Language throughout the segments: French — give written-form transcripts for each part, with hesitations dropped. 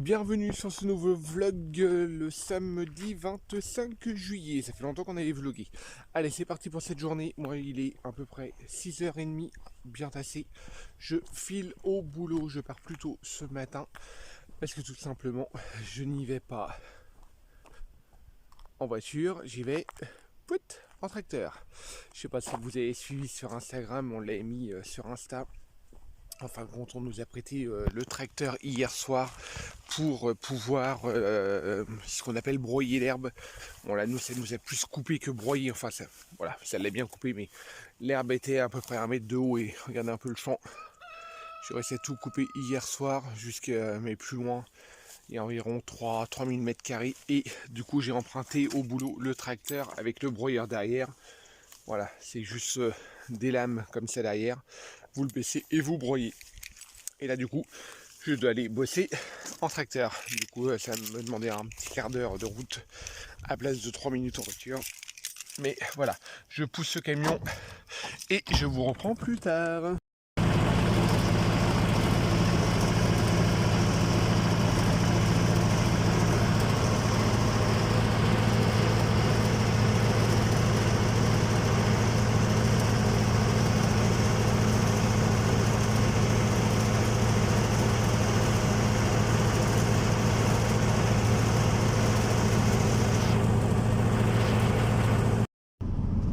bienvenue sur ce nouveau vlog le samedi 25 juillet. Ça fait longtemps qu'on avait vlogué. Allez, c'est parti pour cette journée. Moi, il est à peu près 6h30, bien tassé. Je file au boulot. Je pars plus tôt ce matin parce que tout simplement, je n'y vais pas en voiture. J'y vais en tracteur. Je sais pas si vous avez suivi sur Instagram, on l'a mis sur Insta. Enfin, quand on nous a prêté le tracteur hier soir pour pouvoir ce qu'on appelle broyer l'herbe. Bon là, ça nous a plus coupé que broyer. Enfin, ça, voilà, ça l'a bien coupé, mais l'herbe était à peu près 1 mètre de haut et regardez un peu le champ. J'ai réussi à tout couper hier soir, jusqu'à mais plus loin. Il y a environ 3000 mètres carrés et du coup j'ai emprunté au boulot le tracteur avec le broyeur derrière. Voilà, c'est juste des lames comme ça derrière. Vous le baissez et vous broyez. Et là du coup, je dois aller bosser en tracteur. Du coup, ça me demandait un petit quart d'heure de route à place de 3 minutes en voiture. Mais voilà, je pousse ce camion et je vous reprends plus tard.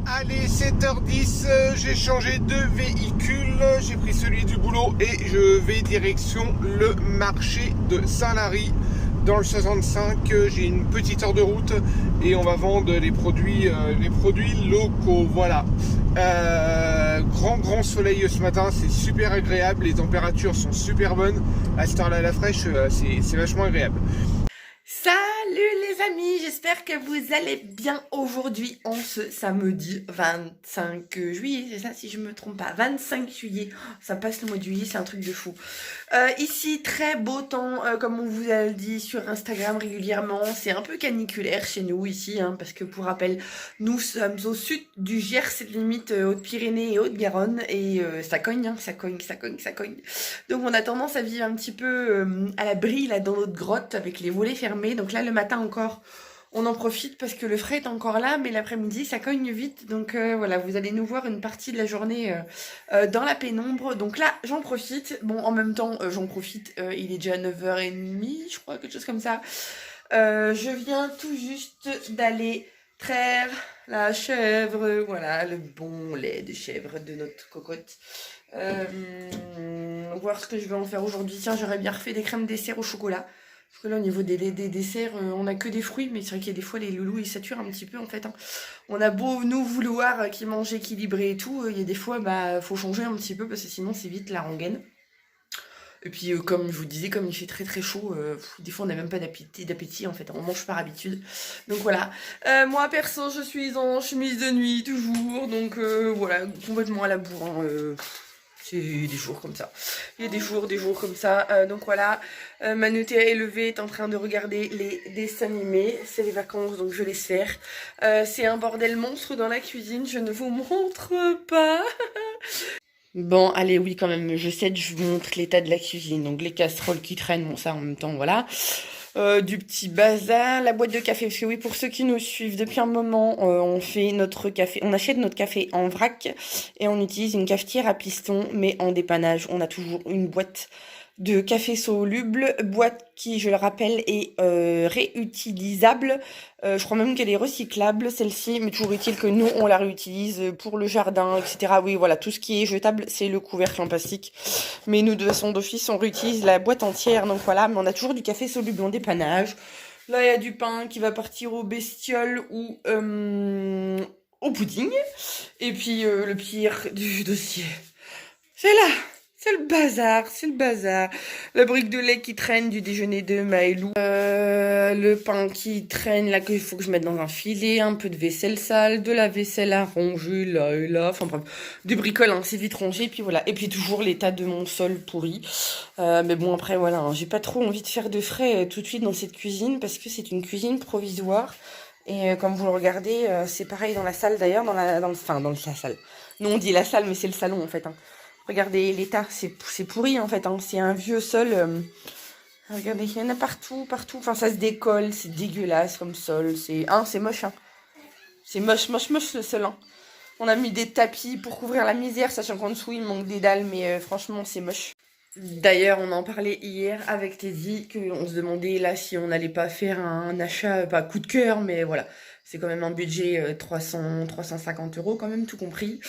Allez, 7h10, j'ai changé de véhicule, j'ai pris celui du boulot et je vais direction le marché de Saint-Lary dans le 65. J'ai une petite heure de route et on va vendre les produits locaux. Voilà. Grand soleil ce matin, c'est super agréable, les températures sont super bonnes. À cette heure-là, la fraîche, c'est vachement agréable. Salut les amis, j'espère que vous allez bien aujourd'hui en ce samedi 25 juillet, c'est ça si je me trompe pas, 25 juillet, ça passe le mois de juillet, c'est un truc de fou. Ici, très beau temps, comme on vous a dit sur Instagram régulièrement, c'est un peu caniculaire chez nous ici, hein, parce que pour rappel, nous sommes au sud du Gers, limite Haute-Pyrénées et Haute-Garonne, et ça cogne, hein, ça cogne. Donc on a tendance à vivre un petit peu à l'abri là dans notre grotte avec les volets fermés. Donc là le matin encore on en profite parce que le frais est encore là, mais l'après-midi ça cogne vite. Donc voilà, vous allez nous voir une partie de la journée dans la pénombre. Donc là j'en profite. Bon, en même temps j'en profite, il est déjà 9h30 je crois, quelque chose comme ça. Je viens tout juste d'aller traire la chèvre, voilà, le bon lait de chèvre de notre cocotte. Voir ce que je vais en faire aujourd'hui. Tiens, j'aurais bien refait des crèmes dessert au chocolat. Parce que là, au niveau des desserts, on a que des fruits, mais c'est vrai qu'il y a des fois, les loulous, ils saturent un petit peu, en fait. Hein. On a beau nous vouloir qu'ils mangent équilibré et tout, il y a des fois, bah, faut changer un petit peu, parce que sinon, c'est vite la rengaine. Et puis, comme je vous disais, comme il fait très chaud, des fois, on n'a même pas d'appétit, en fait. On mange par habitude. Donc, voilà. Moi, perso, je suis en chemise de nuit, toujours. Donc, voilà, complètement à la bourre. Hein, c'est des jours comme ça. Il y a des jours comme ça. Donc voilà, Manu est élevé, est en train de regarder les dessins animés. C'est les vacances, donc je laisse faire. C'est un bordel monstre dans la cuisine, je ne vous montre pas. Bon, allez, oui, quand même, je sais, je vous montre l'état de la cuisine. Donc les casseroles qui traînent, bon ça en même temps, voilà. Du petit bazar, la boîte de café, parce que oui, pour ceux qui nous suivent depuis un moment, on fait notre café, on achète notre café en vrac et on utilise une cafetière à piston, mais en dépannage, on a toujours une boîte de café soluble, boîte qui, je le rappelle, est réutilisable. Je crois même qu'elle est recyclable, celle-ci, mais toujours est-il que nous, on la réutilise pour le jardin, etc. Oui, voilà, tout ce qui est jetable, c'est le couvercle en plastique. Mais nous, de façon d'office, on réutilise la boîte entière, donc voilà, mais on a toujours du café soluble en dépannage. Là, il y a du pain qui va partir aux bestioles ou au pudding. Et puis, le pire du dossier, c'est là. C'est le bazar. La brique de lait qui traîne du déjeuner de Maëlou. Le pain qui traîne, là, qu'il faut que je mette dans un filet. Un peu de vaisselle sale, de la vaisselle à ronger, là et là. Enfin bref, du bricole, hein, c'est vite rongé. Et puis voilà. Et puis toujours l'état de mon sol pourri. Mais bon, après, voilà, hein, j'ai pas trop envie de faire de frais tout de suite dans cette cuisine parce que c'est une cuisine provisoire. Et comme vous le regardez, c'est pareil dans la salle d'ailleurs, dans la salle. Nous on dit la salle, mais c'est le salon en fait. Hein. Regardez l'état, c'est pourri en fait, hein. C'est un vieux sol Regardez, il y en a partout, partout. Enfin, ça se décolle, c'est dégueulasse comme sol. C'est moche, hein. C'est moche, moche, moche le sol, hein. On a mis des tapis pour couvrir la misère, sachant qu'en dessous, il manque des dalles, mais franchement, c'est moche. D'ailleurs, on en parlait hier avec Teddy, qu'on se demandait là si on n'allait pas faire un achat, pas coup de cœur, mais voilà. C'est quand même un budget 350 € quand même, tout compris.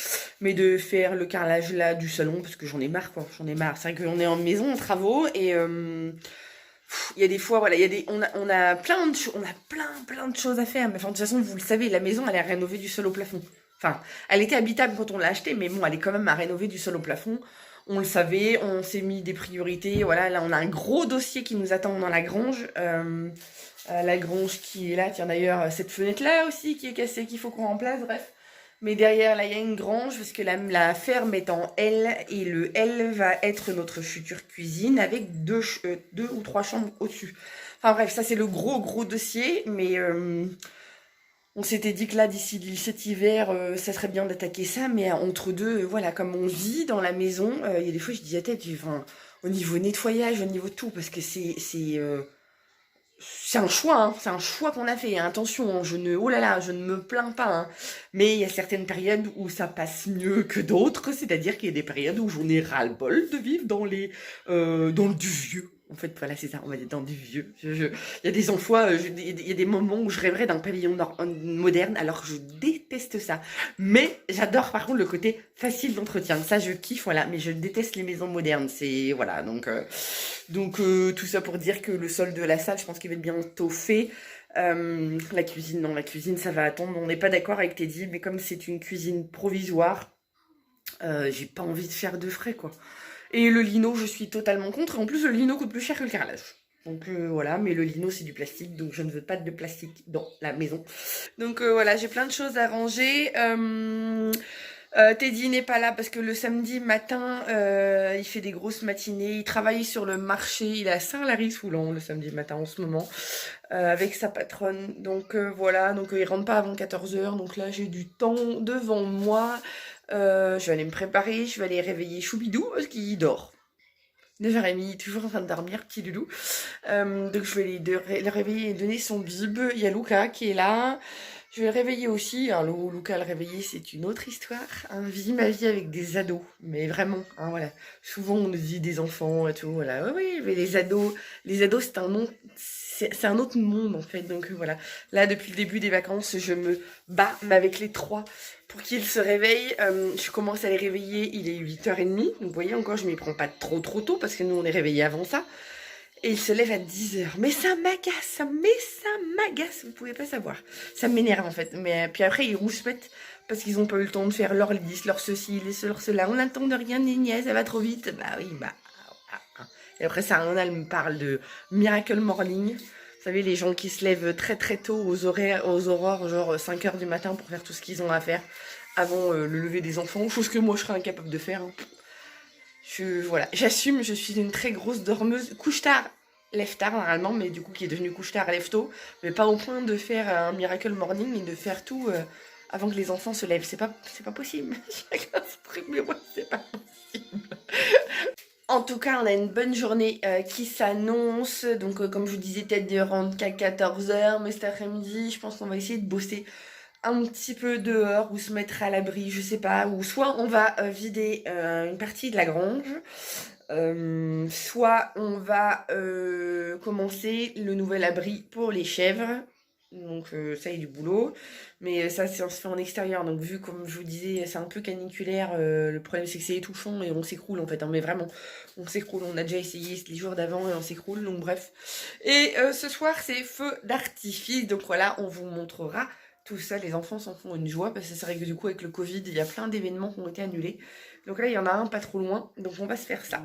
Mais de faire le carrelage là du salon, parce que j'en ai marre, quoi. J'en ai marre. C'est vrai qu'on est en maison, en travaux, et il y a des fois, voilà, on a plein de choses à faire. Mais enfin, de toute façon, vous le savez, la maison, elle est rénovée du sol au plafond. Enfin, elle était habitable quand on l'a achetée, mais bon, elle est quand même à rénover du sol au plafond. On le savait, on s'est mis des priorités. Voilà, là, on a un gros dossier qui nous attend dans la grange. La grange qui est là. Tiens, d'ailleurs, cette fenêtre-là aussi qui est cassée, qu'il faut qu'on remplace, bref. Mais derrière, là, il y a une grange, parce que la ferme est en L, et le L va être notre future cuisine, avec deux ou trois chambres au-dessus. Enfin bref, ça c'est le gros dossier, mais on s'était dit que là, d'ici cet hiver, ça serait bien d'attaquer ça, mais entre deux, voilà, comme on vit dans la maison, il y a des fois, je dis à tête, enfin, au niveau nettoyage, au niveau de tout, parce que c'est un choix, hein, c'est un choix qu'on a fait. Hein. Attention, hein, oh là là, je ne me plains pas. Hein. Mais il y a certaines périodes où ça passe mieux que d'autres. C'est-à-dire qu'il y a des périodes où j'en ai ras-le-bol de vivre dans le du vieux. En fait, voilà, c'est ça, on va dire dans du vieux. Il y a des fois, il y a des moments où je rêverais d'un pavillon moderne, alors je déteste ça. Mais j'adore par contre le côté facile d'entretien. Ça, je kiffe, voilà, mais je déteste les maisons modernes. C'est, voilà, donc tout ça pour dire que le sol de la salle, je pense qu'il va être bientôt fait. La cuisine, non, la cuisine, ça va attendre. On n'est pas d'accord avec Teddy, mais comme c'est une cuisine provisoire, j'ai pas envie de faire de frais, quoi. Et le lino, je suis totalement contre. Et en plus, le lino coûte plus cher que le carrelage. Donc voilà, mais le lino, c'est du plastique. Donc je ne veux pas de plastique dans la maison. Donc voilà, j'ai plein de choses à ranger. Teddy n'est pas là parce que le samedi matin, il fait des grosses matinées. Il travaille sur le marché. Il est à Saint-Lary-Soulan le samedi matin en ce moment. Avec sa patronne. Donc voilà, donc il rentre pas avant 14h. Donc là, j'ai du temps devant moi. Je vais aller me préparer, je vais aller réveiller Choubidou parce qu'il dort. 9h30, toujours en train de dormir, petit loulou. Donc je vais le réveiller et donner son bib. Il y a Luca qui est là. Je vais le réveiller aussi. Alors Luca le réveiller, c'est une autre histoire. Hein, vie ma vie avec des ados. Mais vraiment, hein, voilà. Souvent on nous dit des enfants et tout. Voilà. Oui, mais les ados c'est un nom. C'est un autre monde en fait, donc voilà. Là, depuis le début des vacances, je me bats avec les trois pour qu'ils se réveillent. Je commence à les réveiller, il est 8h30. Donc vous voyez, encore, je m'y prends pas trop tôt parce que nous, on est réveillés avant ça. Et ils se lèvent à 10h. Mais ça m'agace, vous pouvez pas savoir. Ça m'énerve en fait. Mais puis après, ils rouspètent parce qu'ils ont pas eu le temps de faire leur liste, leur ceci, leur cela. On n'attend de rien, nièce, ça va trop vite. Bah oui, bah... Et après ça, elle me parle de Miracle Morning. Vous savez, les gens qui se lèvent très tôt aux aurores, genre 5h du matin pour faire tout ce qu'ils ont à faire avant le lever des enfants. Chose que moi, je serais incapable de faire. Hein. Voilà, j'assume, je suis une très grosse dormeuse. Couche tard, lève tard normalement, mais du coup qui est devenue couche tard, lève tôt. Mais pas au point de faire un Miracle Morning et de faire tout avant que les enfants se lèvent. C'est pas possible. Chacun son truc, mais moi, c'est pas possible. En tout cas, on a une bonne journée qui s'annonce. Donc, comme je vous disais, peut-être de rentrer qu'à 14h. Mais cet après-midi, je pense qu'on va essayer de bosser un petit peu dehors ou se mettre à l'abri, je sais pas. Ou soit on va vider une partie de la grange. Soit on va commencer le nouvel abri pour les chèvres. Donc ça y est du boulot, mais ça on se fait en extérieur, donc vu comme je vous disais c'est un peu caniculaire, le problème c'est que c'est étouffant et on s'écroule en fait, hein, mais vraiment on s'écroule, on a déjà essayé les jours d'avant et on s'écroule, donc bref. Et ce soir c'est feu d'artifice, donc voilà, on vous montrera tout ça, les enfants s'en font une joie, parce que c'est vrai que du coup avec le Covid il y a plein d'événements qui ont été annulés, donc là il y en a un pas trop loin, donc on va se faire ça.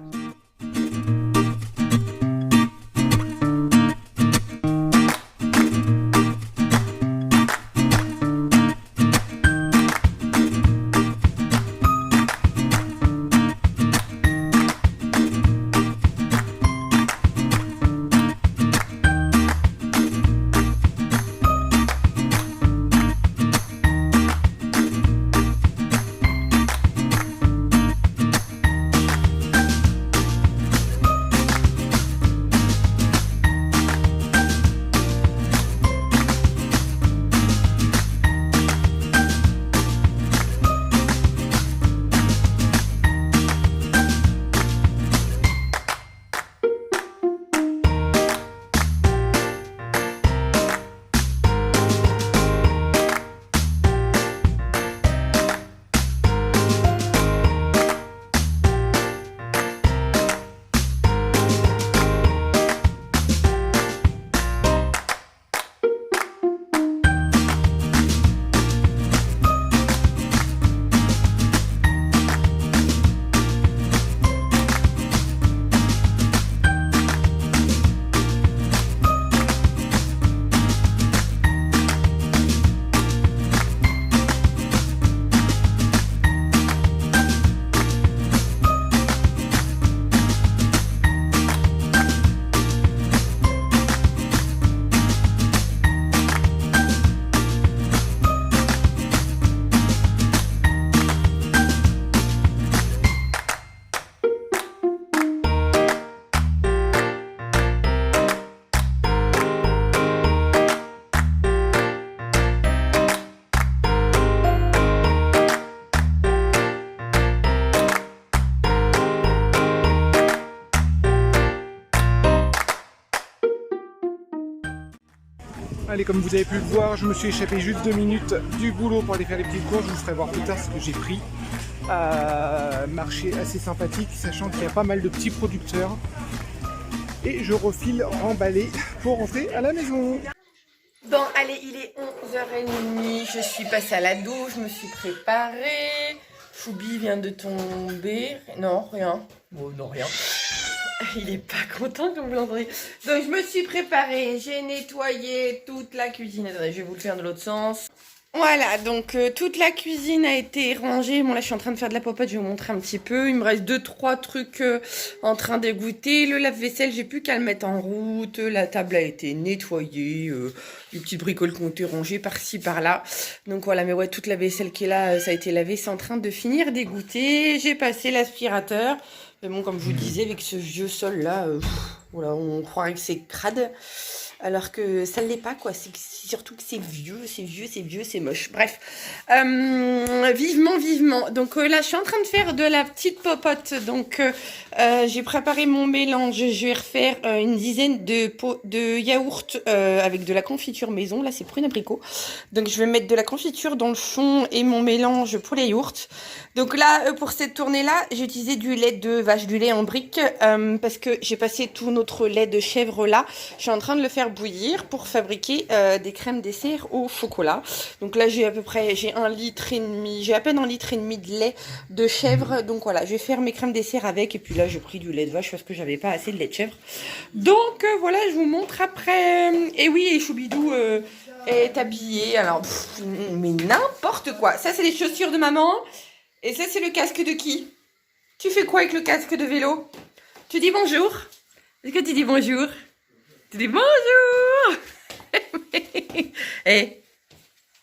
Allez, comme vous avez pu le voir, je me suis échappé juste 2 minutes du boulot pour aller faire les petites courses. Je vous ferai voir plus tard ce que j'ai pris. Marché assez sympathique, sachant qu'il y a pas mal de petits producteurs. Et je refile remballer pour rentrer à la maison. Bon, allez, il est 11h30, je suis passée à la douche, je me suis préparée. Choubi vient de tomber. Non, rien. Bon, non, rien. Il est pas content comme vous l'entendez. Donc, je me suis préparée, j'ai nettoyé toute la cuisine. Attendez, je vais vous le faire de l'autre sens. Voilà, donc toute la cuisine a été rangée. Bon, là, je suis en train de faire de la popote, je vais vous montrer un petit peu. Il me reste 2-3 trucs en train d'égoutter. Le lave-vaisselle, j'ai plus qu'à le mettre en route. La table a été nettoyée. Les petites bricoles qui ont été rangées par-ci, par-là. Donc voilà, mais ouais, toute la vaisselle qui est là, ça a été lavé. C'est en train de finir d'égoutter. J'ai passé l'aspirateur. Mais bon, comme je vous disais, avec ce vieux sol-là, voilà, on croirait que c'est crade. Alors que ça ne l'est pas, quoi. C'est surtout que c'est vieux, c'est moche. Bref, vivement. Donc là, je suis en train de faire de la petite popote. Donc, j'ai préparé mon mélange. Je vais refaire une dizaine de pots de yaourt avec de la confiture maison. Là, c'est prune abricot. Donc, je vais mettre de la confiture dans le fond et mon mélange pour les yaourts. Donc là, pour cette tournée-là, j'ai utilisé du lait de vache, du lait en brique, parce que j'ai passé tout notre lait de chèvre là. Je suis en train de le faire bouillir pour fabriquer des crèmes dessert au chocolat. Donc là, j'ai à peine 1 litre et demi de lait de chèvre. Donc voilà, je vais faire mes crèmes dessert avec. Et puis là, j'ai pris du lait de vache parce que j'avais pas assez de lait de chèvre. Donc voilà, je vous montre après. Et oui, et Choubidou est habillé. Alors, mais n'importe quoi. Ça, c'est les chaussures de maman. Et ça, c'est le casque de qui? Tu fais quoi avec le casque de vélo? Tu dis bonjour? Est-ce que tu dis bonjour? Tu dis bonjour. Eh,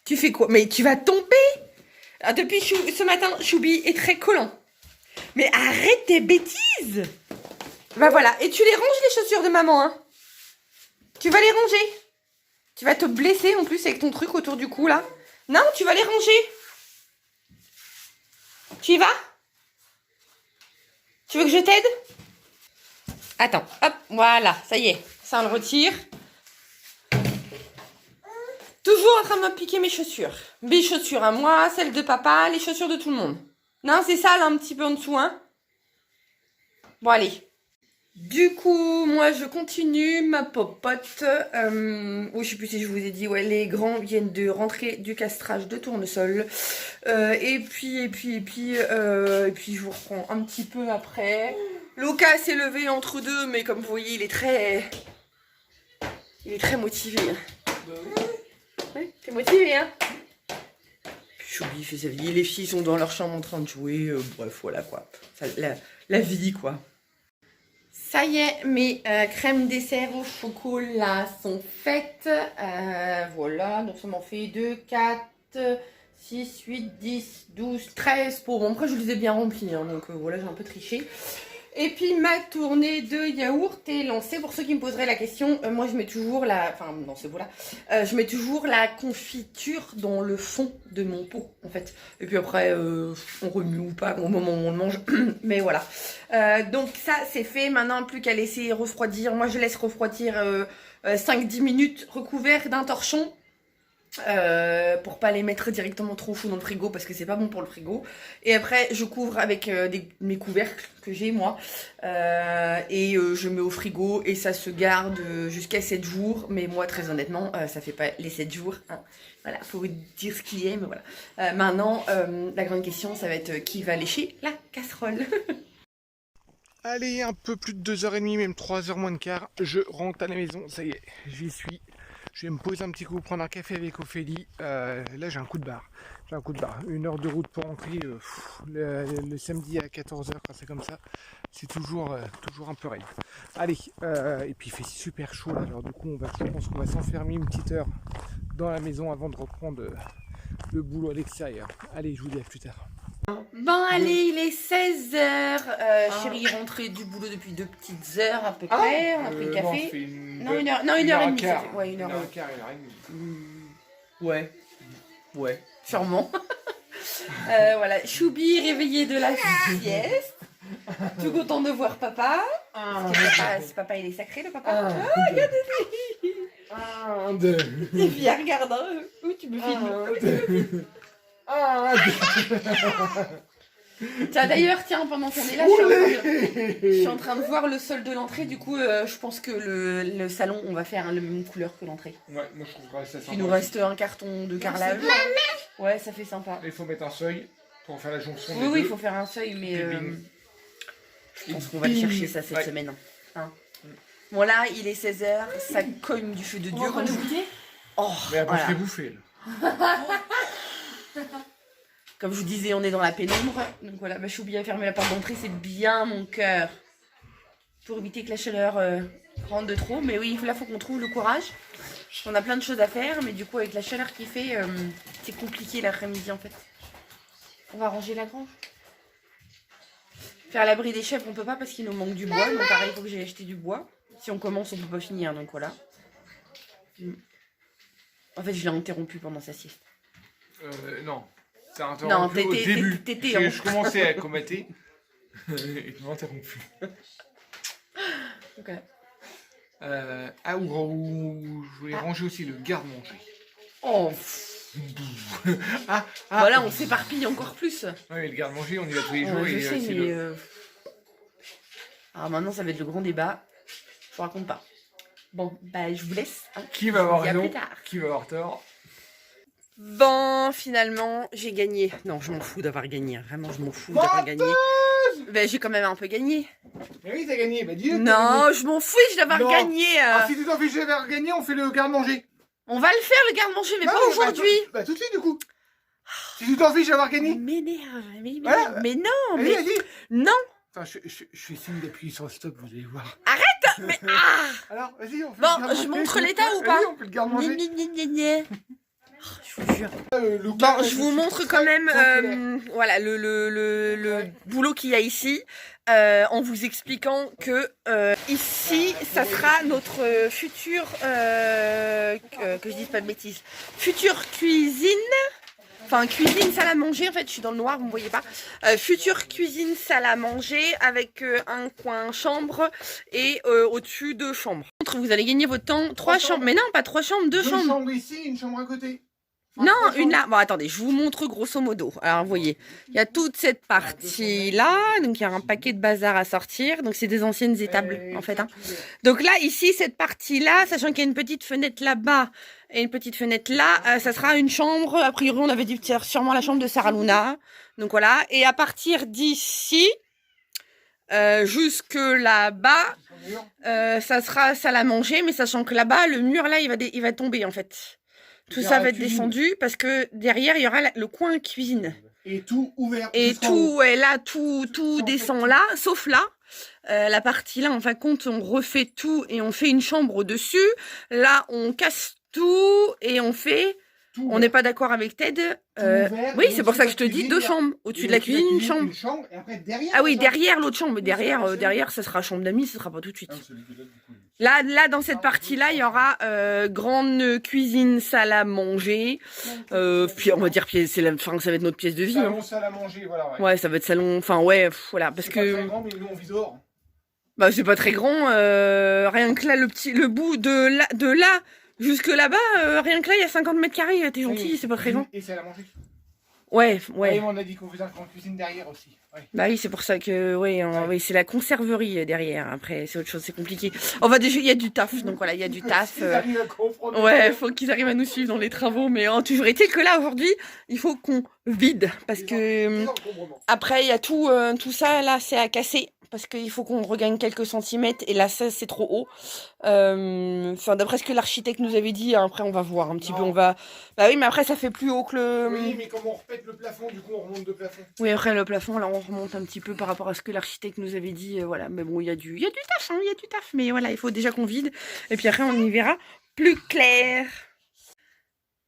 tu fais quoi? Mais tu vas tomber. Ah, depuis ce matin, Choubi est très collant. Mais arrête tes bêtises. Bah voilà, et tu les ranges les chaussures de maman, hein? Tu vas les ranger. Tu vas te blesser en plus avec ton truc autour du cou là. Non, tu vas les ranger. Tu y vas? Tu veux que je t'aide? Attends, hop, voilà, ça y est. Ça, on le retire. Toujours en train de me piquer mes chaussures. Mes chaussures à moi, celles de papa, les chaussures de tout le monde. Non, c'est ça, là, un petit peu en dessous, hein? Bon, allez. Du coup, moi, je continue ma popote. Oui, je sais plus si je vous ai dit, ouais, les grands viennent de rentrer du castrage de tournesol. Et puis, je vous reprends un petit peu après. Lucas s'est levé entre deux, mais comme vous voyez, il est très motivé. Ouais, t'es motivé, hein? Choubi fait sa vie. Les filles sont dans leur chambre en train de jouer. Bref, voilà, quoi. Ça, la vie, quoi. Ça y est, mes crèmes dessert au chocolat sont faites. Voilà, donc ça m'en fait 2, 4, 6, 8, 10, 12, 13 pots. Bon, après, je les ai bien remplis, hein, donc voilà, j'ai un peu triché. Et puis, ma tournée de yaourt est lancée. Pour ceux qui me poseraient la question, moi, je mets toujours la... Enfin, non, c'est voilà. Je mets toujours la confiture dans le fond de mon pot, en fait. Et puis après, on remue ou pas au moment où on le mange. Mais voilà. Donc, ça, c'est fait. Maintenant, plus qu'à laisser refroidir. Moi, je laisse refroidir 5-10 minutes recouvert d'un torchon. Pour pas les mettre directement trop chaud dans le frigo parce que c'est pas bon pour le frigo. Et après je couvre avec mes couvercles que j'ai moi et je mets au frigo et ça se garde jusqu'à 7 jours. Mais moi très honnêtement ça fait pas les 7 jours, hein. Voilà, faut dire ce qu'il y est, mais voilà. Maintenant la grande question ça va être qui va lécher la casserole. Allez, un peu plus de 2h30, même 3h moins de quart, je rentre à la maison, ça y est, j'y suis. Je vais me poser un petit coup, prendre un café avec Ophélie. Là, j'ai un coup de barre. 1 heure de route pour rentrer. Le samedi à 14h, quand c'est comme ça, c'est toujours un peu raide. Allez, et puis il fait super chaud là. Alors du coup, je pense qu'on va s'enfermer une petite heure dans la maison avant de reprendre le boulot à l'extérieur. Allez, je vous dis à plus tard. Bon allez, il est 16h. Chérie est rentrée du boulot depuis 2 petites heures à peu près. On a pris le café. Non, 1h30. Ouais, 1h30. Ouais, sûrement. Voilà, Choubi réveillé de la sieste. Tout content de voir papa. Parce que papa, il est sacré le papa. Regardez-lui. 1, 2. Les filles, regarde, hein. Où tu me filmes? 1, 2. Tiens, d'ailleurs, pendant qu'on est là, je suis en train de voir le sol de l'entrée. Du coup, je pense que le salon, on va faire la même couleur que l'entrée. Ouais, moi je trouve ça sympa. Il nous reste un carton de carrelage. Ouais, ça fait sympa. Il faut mettre un seuil pour faire la jonction. Oui, il faut faire un seuil, mais je pense qu'on va le chercher ça cette semaine. Hein. Bon, là, il est 16h, ça cogne du feu de Dieu. On va goûter. Oh, mais après, voilà. je l'ai bouffé là. Comme je vous disais, on est dans la pénombre. Donc voilà, je suis obligée de fermer la porte d'entrée, c'est bien mon cœur. Pour éviter que la chaleur rentre de trop. Mais oui, là, il faut qu'on trouve le courage. On a plein de choses à faire, mais du coup, avec la chaleur qu'il fait, c'est compliqué l'après-midi en fait. On va ranger la grange. Faire l'abri des chèvres, on peut pas parce qu'il nous manque du bois. Donc pareil, il faut que j'aille acheter du bois. Si on commence, on peut pas finir, donc voilà. En fait, je l'ai interrompu pendant sa sieste. Non. T'as interrompu au début. Je commençais à comater. Et tu m'as interrompu. Ok. Où je voulais ranger aussi le garde-manger. Oh. Voilà, on s'éparpille encore plus. Oui, le garde-manger, on y va tous les jours. Je sais, mais... Alors maintenant, ça va être le grand débat. Je vous raconte pas. Bon, bah je vous laisse. Hein. Qui va avoir raison? Plus tard. Qui va avoir tort? Bon, finalement, j'ai gagné. Non, je m'en fous d'avoir gagné. Vraiment, je m'en fous d'avoir gagné. Ben, j'ai quand même un peu gagné. Mais oui, t'as gagné. Bah, dis-le. Non, je m'en fiche d'avoir gagné. Si tu t'en fiches d'avoir gagné, on fait le garde-manger. On va le faire, le garde-manger, mais pas aujourd'hui. Bah, tout de suite, du coup. Si tu t'en fiches d'avoir gagné. M'énerve. Voilà. Mais non, Allez, mais... vas-y. Non. Enfin, je suis signe d'appuyer sur le stop, vous allez voir. Arrête. Mais Alors, vas-y, on fait bon, le garde-manger. je montre l'état ou pas? Vas-y, on fait le garde-manger. Je vous jure. Bon, Je vous montre quand même voilà, le boulot qu'il y a ici, en vous expliquant que ici, ça sera notre future, que je dise pas de bêtises, future cuisine. Enfin, cuisine, salle à manger. En fait, je suis dans le noir, vous ne voyez pas. Future cuisine, salle à manger avec un coin chambre et au-dessus 2 chambres. Vous allez gagner votre temps. 3 chambres. Mais non, pas 3 chambres, 2 chambres. 2 chambres ici, une chambre à côté. Enfin, non, une là. Bon, attendez, je vous montre grosso modo. Alors, vous voyez, il y a toute cette partie-là. Donc, il y a un paquet de bazar à sortir. Donc, c'est des anciennes étables, en fait. Hein. Donc là, ici, cette partie-là, sachant qu'il y a une petite fenêtre là-bas et une petite fenêtre là, ça sera une chambre. A priori, on avait dit sûrement la chambre de Sarah Luna. Donc, voilà. Et à partir d'ici, jusque là-bas, ça sera salle à manger. Mais sachant que là-bas, le mur, là, il va tomber, en fait. Tout ça va être descendu parce que derrière, il y aura le coin cuisine. Et tout ouvert. Et tout, ouais, là, tout descend là, sauf là. La partie là, en fin de compte, on refait tout et on fait une chambre au-dessus. Là, on casse tout et on fait... On n'est pas d'accord avec Ted. Oui, c'est pour ça que je te dis 2 chambres. Au-dessus de la cuisine, une chambre. Et après, derrière, ah oui, derrière l'autre chambre. Derrière, ça sera chambre d'amis, ce sera pas tout de suite. Là, dans cette partie-là, il y aura grande cuisine, salle à manger. Puis on va dire pièce, ça va être notre pièce de vie. Salon, salle à manger, voilà. Ouais, ça va être salon. Enfin, ouais, voilà, parce que. C'est pas très grand, mais nous on vit dehors. Bah, c'est pas très grand. Rien que là, le bout de là jusque là-bas, rien que là, il y a 50 mètres carrés. T'es gentil, c'est pas très grand. Et salle à manger. Ouais. Et on a dit qu'on faisait un coin cuisine derrière aussi. Ouais. Bah oui, c'est pour ça que, oui, c'est la conserverie derrière. Après, c'est autre chose, c'est compliqué. On va déjà, il y a du taf, donc voilà, il y a du taf. Ils arrivent à comprendre. Ouais, faut qu'ils arrivent à nous suivre dans les travaux, mais toujours est-il que là, aujourd'hui, il faut qu'on vide, parce que après, il y a tout ça, là, c'est à casser. Parce qu'il faut qu'on regagne quelques centimètres et là ça c'est trop haut. Enfin d'après ce que l'architecte nous avait dit, après on va voir un petit peu, on va. Bah oui mais après ça fait plus haut que le. Oui mais comme on repète le plafond, du coup on remonte de plafond. Oui après le plafond là on remonte un petit peu par rapport à ce que l'architecte nous avait dit, voilà. Mais bon il y a du taf, il y a du taf, mais voilà il faut déjà qu'on vide et puis après on y verra plus clair.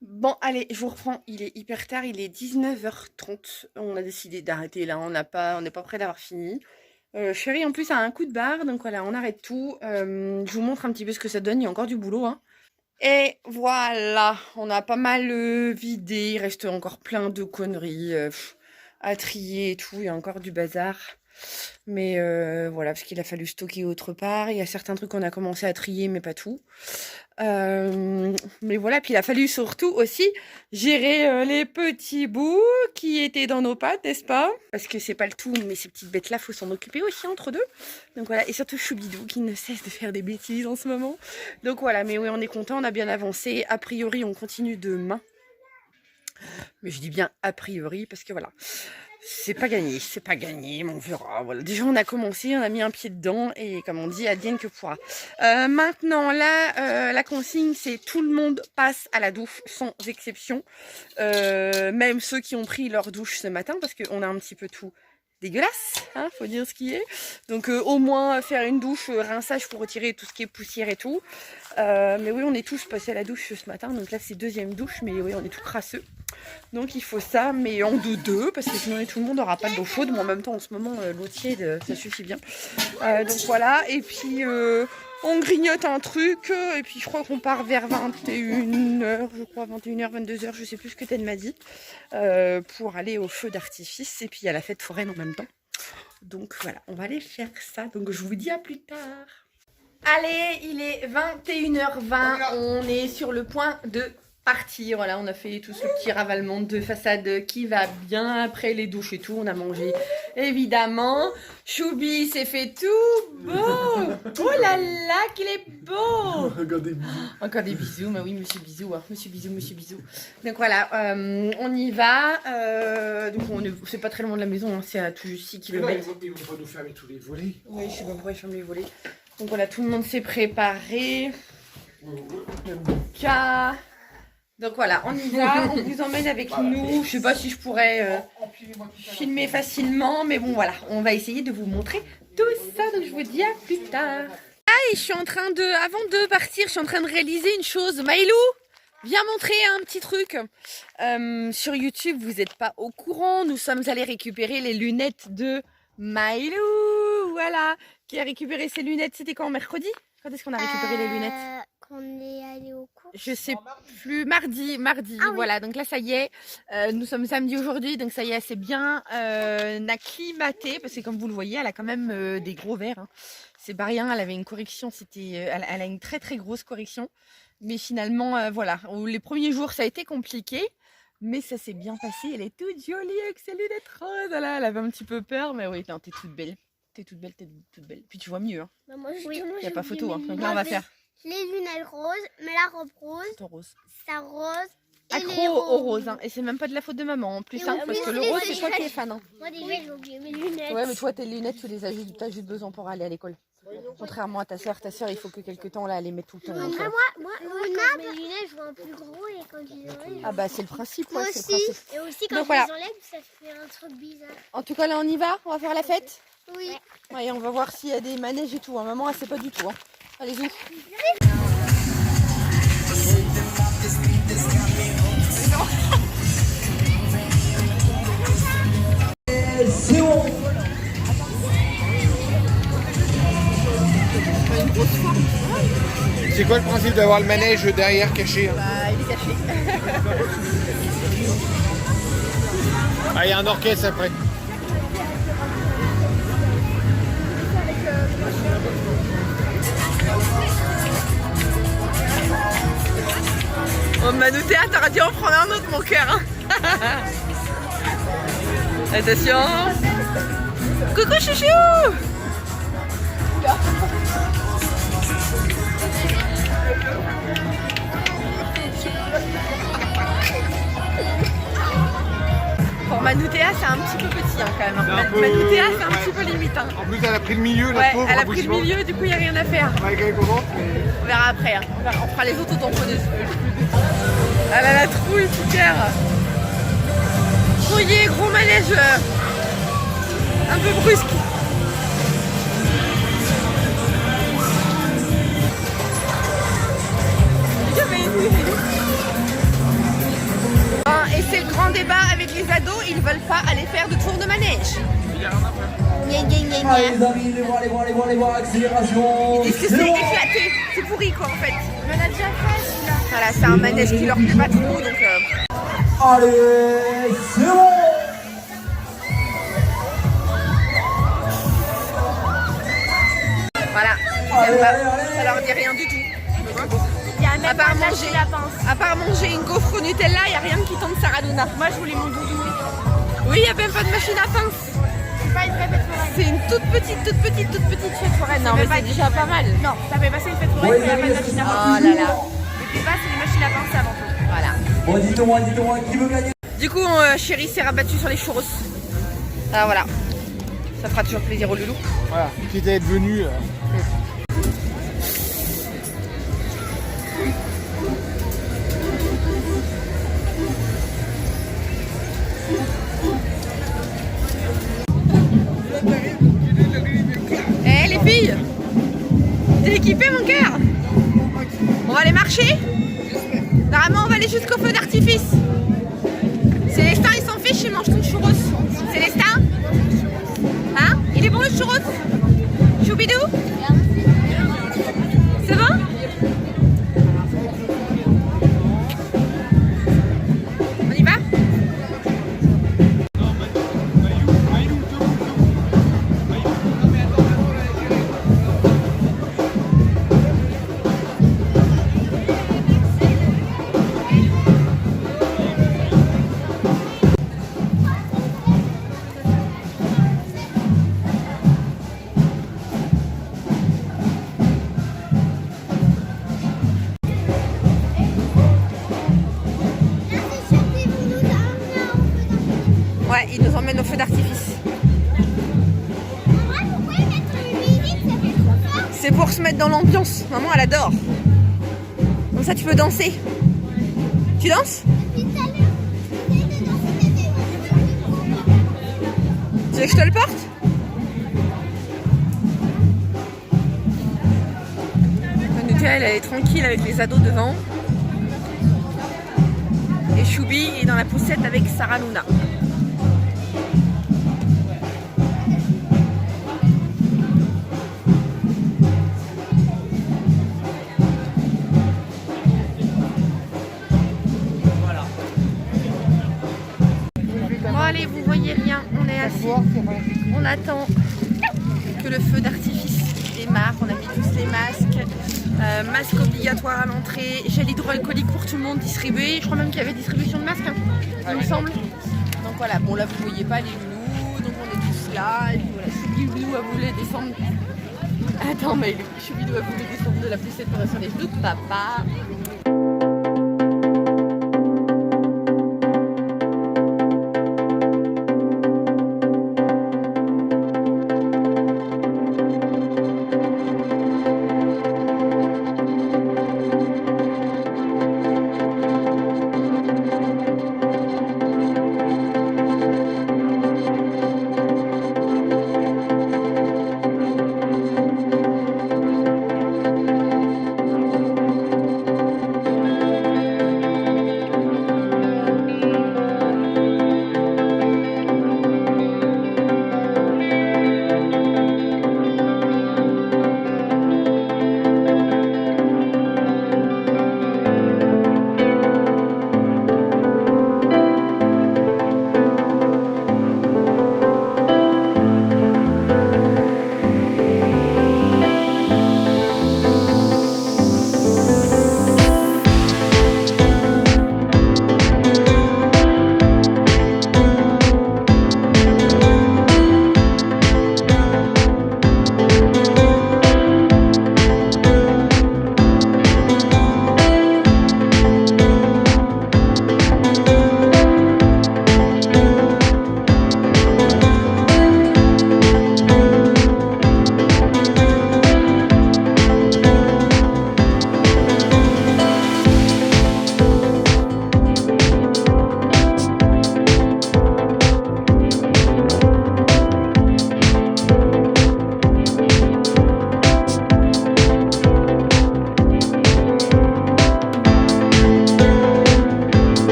Bon allez je vous reprends, il est hyper tard, il est 19h30, on a décidé d'arrêter là, on n'est pas prêt d'avoir fini. Chérie en plus a un coup de barre, donc voilà, on arrête tout. Je vous montre un petit peu ce que ça donne, il y a encore du boulot. Hein. Et voilà, on a pas mal vidé, il reste encore plein de conneries à trier et tout, il y a encore du bazar. Mais voilà, parce qu'il a fallu stocker autre part. Il y a certains trucs qu'on a commencé à trier, mais pas tout. Mais voilà, puis il a fallu surtout aussi gérer les petits bouts qui étaient dans nos pattes, n'est-ce pas? Parce que c'est pas le tout, mais ces petites bêtes-là, faut s'en occuper aussi entre deux. Donc voilà, et surtout Choubidou qui ne cesse de faire des bêtises en ce moment. Donc voilà, mais oui, on est content, on a bien avancé. A priori, on continue demain. Mais je dis bien a priori parce que voilà, c'est pas gagné, mais on verra. Voilà. Déjà on a commencé, on a mis un pied dedans et comme on dit, advienne que pourra. Maintenant là, la consigne c'est tout le monde passe à la douche sans exception. Même ceux qui ont pris leur douche ce matin parce qu'on a un petit peu tout dégueulasse, hein, faut dire ce qui est. Donc au moins faire une douche, rinçage pour retirer tout ce qui est poussière et tout. Mais oui, on est tous passés à la douche ce matin, donc là c'est deuxième douche, mais oui, on est tout crasseux. Donc il faut ça, mais en deux, parce que sinon tout le monde n'aura pas d'eau chaude, mais en même temps en ce moment l'eau tiède ça suffit bien. Donc voilà, et puis on grignote un truc, et puis je crois qu'on part vers 21h, je crois 21h, 22h, je sais plus ce que Ted m'a dit, pour aller au feu d'artifice, et puis à la fête foraine en même temps. Donc voilà, on va aller faire ça, donc je vous dis à plus tard. Allez, il est 21h20, on est sur le point de partir. Voilà, on a fait tout ce petit ravalement de façade qui va bien après les douches et tout. On a mangé évidemment. Choubi s'est fait tout beau. Oh là là, qu'il est beau. Encore des bisous. Encore des bisous, mais oui, monsieur bisou, hein. Monsieur bisou, monsieur bisou. Donc voilà, on y va. Donc c'est pas très loin de la maison, hein. C'est à tout 6 km. Ils vont pas nous fermer tous les volets. Oui, je sais pas pourquoi ils ferment les volets. Donc voilà, tout le monde s'est préparé. Le bouquin. Donc voilà, on y va, on vous emmène avec nous. Je sais pas si je pourrais filmer facilement, mais bon voilà, on va essayer de vous montrer tout ça. Donc je vous dis à plus tard. Ah, et je suis en train de, avant de partir, je suis en train de réaliser une chose. Maïlou, viens montrer un petit truc. Sur YouTube, vous n'êtes pas au courant, nous sommes allés récupérer les lunettes de Maïlou. Voilà, qui a récupéré ses lunettes, c'était quand, mercredi? Quand est-ce qu'on a récupéré les lunettes? Quand on est allé au cours. Je sais plus, mardi, ah, voilà, oui. Donc là ça y est, nous sommes samedi aujourd'hui, donc ça y est, c'est bien acclimaté, parce que comme vous le voyez, elle a quand même des gros verres, hein. C'est pas rien, elle avait une correction, elle a une très très grosse correction, mais finalement, voilà, les premiers jours ça a été compliqué, mais ça s'est bien passé, elle est toute jolie avec ses lunettes roses, voilà, elle avait un petit peu peur, mais oui, non, t'es toute belle. T'es toute belle, puis tu vois mieux, hein. Bah moi, Il n'y a pas photo, hein. Donc là on va faire les lunettes roses, mais la robe rose, ça rose et accro les au rose, hein. Et c'est même pas de la faute de maman en plus, hein, parce que le rose c'est toi qui es fan, hein. Moi déjà j'ai oublié mes lunettes. Ouais, mais toi tes lunettes tu les as juste, t'as juste besoin pour aller à l'école. Contrairement à ta soeur il faut que quelques temps là elle les met tout le temps. Moi quand mes lunettes je vois un plus gros et quand je les enlève. Ah bah c'est le principe, moi ouais, aussi. c'est le principe. Et aussi quand donc, je voilà. les enlève ça fait un truc bizarre. En tout cas là on y va, on va faire la fête. Oui. Ouais, on va voir s'il y a des manèges et tout, hein. Maman elle sait pas du tout, hein. Allez-y. C'est bon. C'est quoi le principe d'avoir le manège derrière caché, hein? Bah il est caché. Ah, il y a un orchestre après. Oh Manoutéa, t'aurais dû en prendre un autre mon cœur, hein. Attention. Coucou chouchou. Pour Manoutéa c'est un petit peu petit, hein, quand même, hein. Manoutéa c'est un petit peu limite, hein. En plus elle a pris le milieu, la ouais, pauvre. elle a pris le milieu, du coup il n'y a rien à faire. Ouais, elle est contente, mais... On verra après, hein. On fera les autres tamponneuse. Elle a la trouille, super. Trouillé, gros manège un peu brusque. Et c'est le grand débat avec les ados, ils veulent pas aller faire de tour de manège. Allez les amis, les voir, accélération. Ils disent que c'est éclaté, c'est pourri quoi en fait. On en a déjà fait celui-là. Voilà, c'est un manège qui leur plaît pas trop donc... Allez, c'est bon. aiment pas. allez, allez. Ça leur dit rien du tout. Il y a même À part pas de manger. machine à pince. À part manger une gaufre au Nutella, il n'y a rien qui tente Sarah Luna. Moi, je voulais mon doudou. Oui, il n'y a même pas de machine à pince. C'est pas une vraie fête foraine. C'est une toute petite fête foraine. Non, mais c'est déjà pas mal. Non, ça fait passer une fête Bon, foraine, les mais il n'y a amis, pas de est-ce que machine ça à va pince. Oh là là. Les plus bas, c'est les machines à pince avant tout. Voilà. Bon, dites-moi, qui veut gagner? Du coup, Chéri s'est rabattu sur les churros. Ah voilà. Ça fera toujours plaisir au loulou. Voilà, quitte à être venu. Eh les filles, t'es équipée mon cœur? On va aller marcher? Normalement on va aller jusqu'au feu d'artifice. Célestin il s'en fiche, il mange ton churros. Célestin? Hein? Il est bon le churros? Choubidou? C'est bon? On y va? Ouais, il nous emmène au feu d'artifice. C'est pour se mettre dans l'ambiance. Maman, elle adore. Comme ça, tu peux danser. Tu danses? Tu veux que je te le porte? Elle est tranquille avec les ados devant. Et Choubi est dans la poussette avec Sarah Luna. Bon allez, vous voyez rien, on est assis. On attend que le feu d'artifice démarre. On a mis tous les masques. Masque obligatoire à l'entrée, gel hydroalcoolique pour tout le monde distribué. Je crois même qu'il y avait distribution de masques, hein, il me semble. Donc voilà, bon là vous voyez pas les loulous, donc on est tous là. Et puis voilà, Choubidou a voulu descendre. Attends, mais Choubidou a voulu descendre de la poussette pour sur les genoux de papa.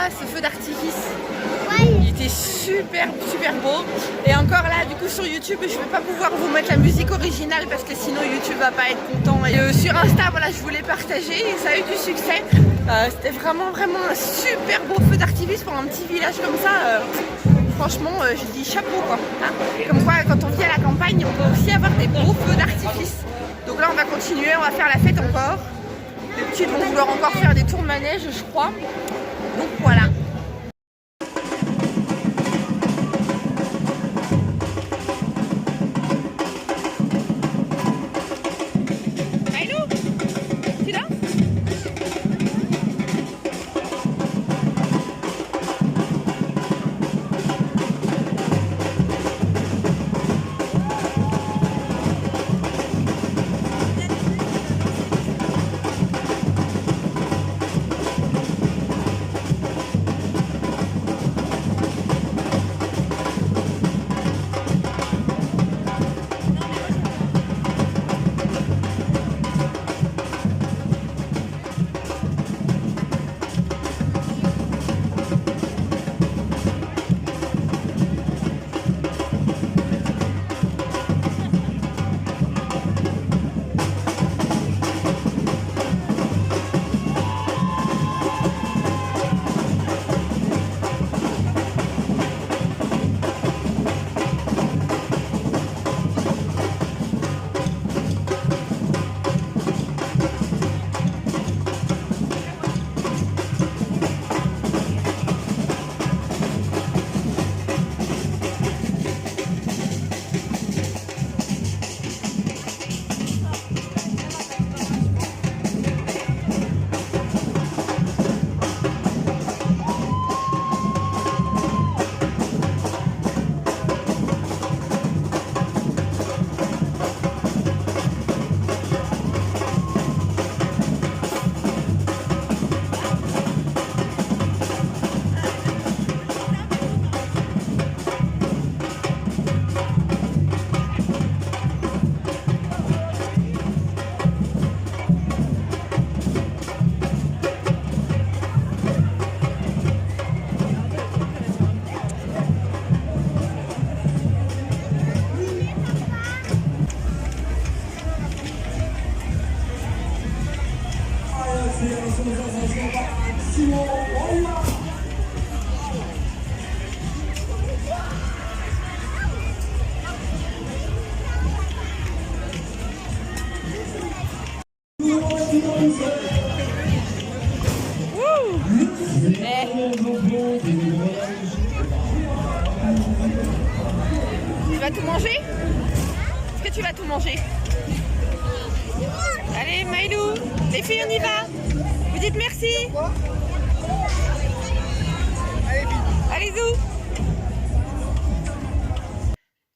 ce feu d'artifice? Ouais. Il était super beau. Et encore là, du coup sur YouTube, je vais pas pouvoir vous mettre la musique originale parce que sinon YouTube va pas être content. Et sur Insta, voilà, je voulais partager et ça a eu du succès. C'était vraiment un super beau feu d'artifice pour un petit village comme ça. Franchement, je dis chapeau quoi. Hein, comme quoi, quand on vit à la campagne, on peut aussi avoir des beaux feux d'artifice. Donc là, on va continuer, on va faire la fête encore. Les petites vont vouloir encore faire des tours de manège, je crois. Donc voilà. Tu vas tout manger? Est-ce que tu vas tout manger? Allez Maïlou, les filles on y va. Vous dites merci. Allez zou.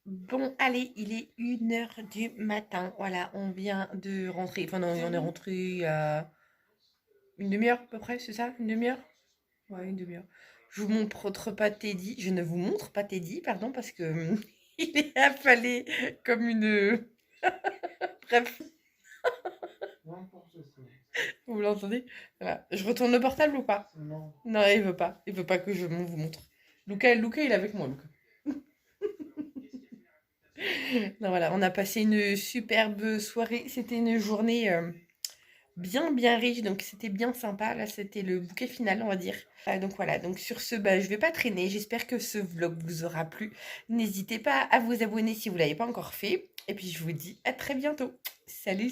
Bon allez, il est 1h du matin. Voilà, on vient de rentrer. Enfin non, on est rentré il y a une demi-heure à peu près, c'est ça? Une demi-heure? Ouais, une demi-heure. Je vous montre pas Teddy. Je ne vous montre pas Teddy, pardon, parce que il est affalé comme une... Bref. Vous l'entendez? Voilà. Je retourne le portable ou pas? Non. Non, il veut pas. Il veut pas que je vous montre. Luca, il est avec moi, Luca. Non, voilà, on a passé une superbe soirée. C'était une journée bien riche, donc c'était bien sympa. Là, c'était le bouquet final, on va dire. Donc voilà, donc sur ce, je vais pas traîner. J'espère que ce vlog vous aura plu. N'hésitez pas à vous abonner si vous l'avez pas encore fait. Et puis, je vous dis à très bientôt. Salut!